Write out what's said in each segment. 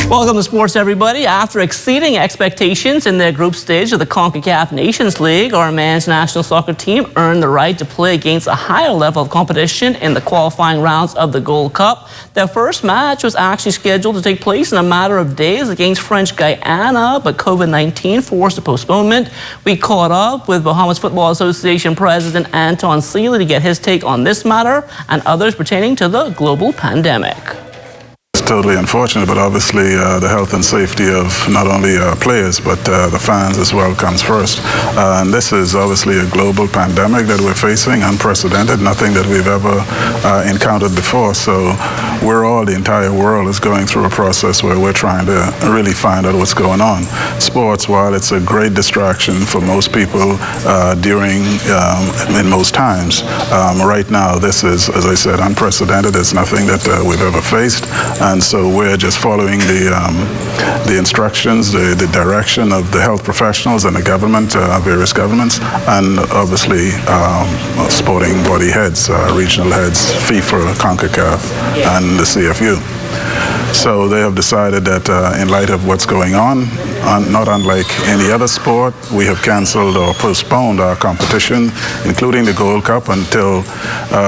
Welcome to sports, everybody. After exceeding expectations in their group stage of the CONCACAF Nations League, our men's national soccer team earned the right to play against a higher level of competition in the qualifying rounds of the Gold Cup. Their first match was actually scheduled to take place in a matter of days against French Guiana, but COVID-19 forced a postponement. We caught up with Bahamas Football Association President Anton Sealy to get his take on this matter and others pertaining to the global pandemic. Totally unfortunate, but obviously the health and safety of not only players but the fans as well comes first. And this is obviously a global pandemic that we're facing, unprecedented, nothing that we've ever encountered before. So the entire world is going through a process where we're trying to really find out what's going on. Sports, while it's a great distraction for most people in most times, right now this is, as I said, unprecedented. It's nothing that we've ever faced. And so we're just following the instructions, the direction of the health professionals and the government, various governments, and obviously sporting body heads, regional heads, FIFA, CONCACAF, and the CFU. So they have decided that in light of what's going on, not unlike any other sport, we have canceled or postponed our competition, including the Gold Cup, until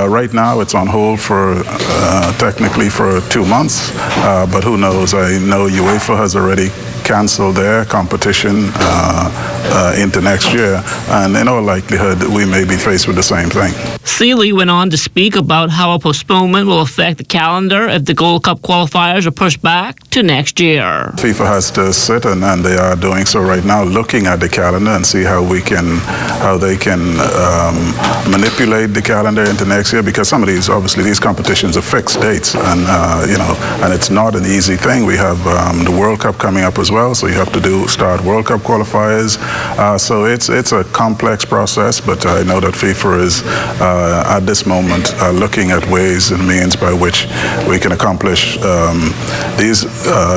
right now it's on hold for technically for 2 months, but who knows? I know UEFA has already canceled their competition into next year, and in all likelihood we may be faced with the same thing. Sealy went on to speak about how a postponement will affect the calendar if the Gold Cup qualifiers are pushed back to next year. FIFA has to sit, and they are doing so right now, looking at the calendar and see how they can manipulate the calendar into next year, because some of these competitions are fixed dates, and and it's not an easy thing. We have the World Cup coming up as well, so you have to start World Cup qualifiers. So it's a complex process, but I know that FIFA is at this moment looking at ways and means by which we can accomplish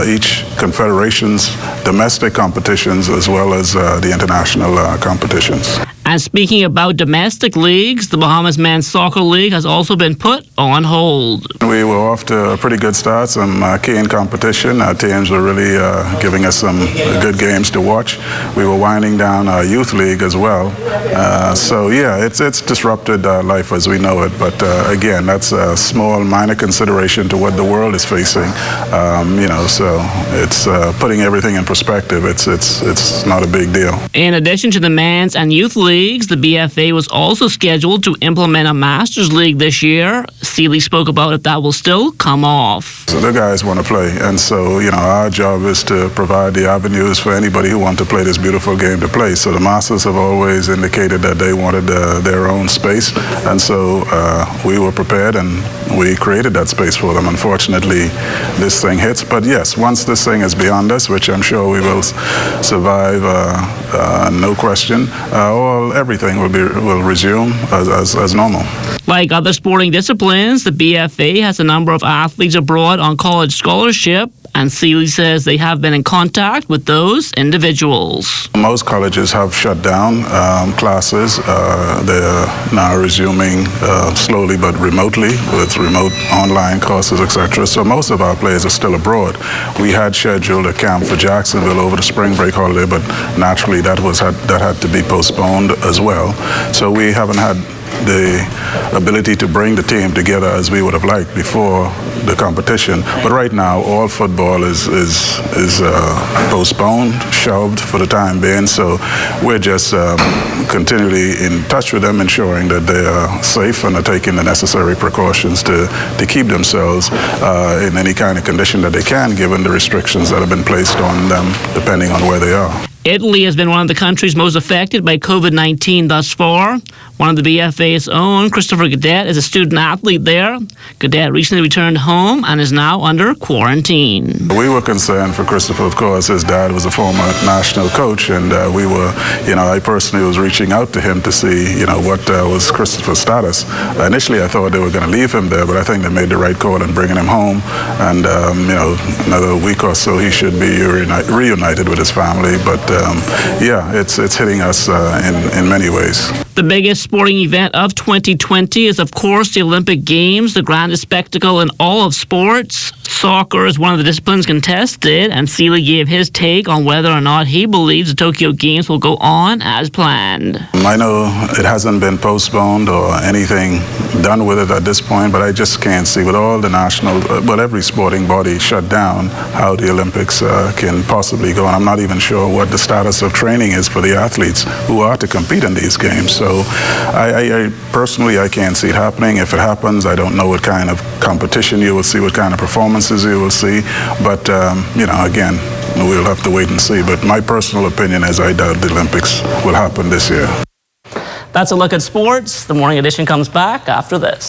each confederation's domestic competitions as well as the international competitions. And speaking about domestic leagues, the Bahamas Men's Soccer League has also been put on hold. We were off to a pretty good start, some keen competition. Our teams were really giving us some good games to watch. We were winding down our youth league as well. So yeah, it's disrupted life as we know it. But again, that's a small, minor consideration to what the world is facing. So it's putting everything in perspective. It's not a big deal. In addition to the men's and youth leagues, the BFA was also scheduled to implement a Masters League this year. Sealy spoke about if that will still come off. So the guys want to play, and so our job is to provide the avenues for anybody who wants to play this beautiful game to play. So the Masters have always indicated that they wanted their own space, and so we were prepared and we created that space for them. Unfortunately, this thing hits, but yes, once this thing is beyond us, which I'm sure we will survive, no question, everything will resume as normal. Like other sporting disciplines, the BFA has a number of athletes abroad on college scholarship, and Sealy says they have been in contact with those individuals. Most colleges have shut down classes. They're now resuming slowly but remotely with remote online courses, etc. So most of our players are still abroad. We had scheduled a camp for Jacksonville over the spring break holiday, but naturally that had to be postponed as well. So we haven't had the ability to bring the team together as we would have liked before the competition. But right now, all football is postponed, shelved for the time being. So we're just continually in touch with them, ensuring that they are safe and are taking the necessary precautions to keep themselves in any kind of condition that they can, given the restrictions that have been placed on them, depending on where they are. Italy has been one of the countries most affected by COVID-19 thus far. One of the BFA's own, Christopher Gadet, is a student athlete there. Gadet recently returned home and is now under quarantine. We were concerned for Christopher, of course. His dad was a former national coach, and I personally was reaching out to him to see, what was Christopher's status. Initially, I thought they were going to leave him there, but I think they made the right call in bringing him home. And, another week or so, he should be reunited with his family. But it's hitting us in many ways. The biggest sporting event of 2020 is, of course, the Olympic Games, the grandest spectacle in all of sports. Soccer is one of the disciplines contested, and Seeley gave his take on whether or not he believes the Tokyo Games will go on as planned. I know it hasn't been postponed or anything done with it at this point, but I just can't see, with all the every sporting body shut down, how the Olympics can possibly go. And I'm not even sure what the status of training is for the athletes who are to compete in these games. So I personally, I can't see it happening. If it happens, I don't know what kind of competition you will see, what kind of performances you will see. But, again, we'll have to wait and see. But my personal opinion is I doubt the Olympics will happen this year. That's a look at sports. The Morning Edition comes back after this.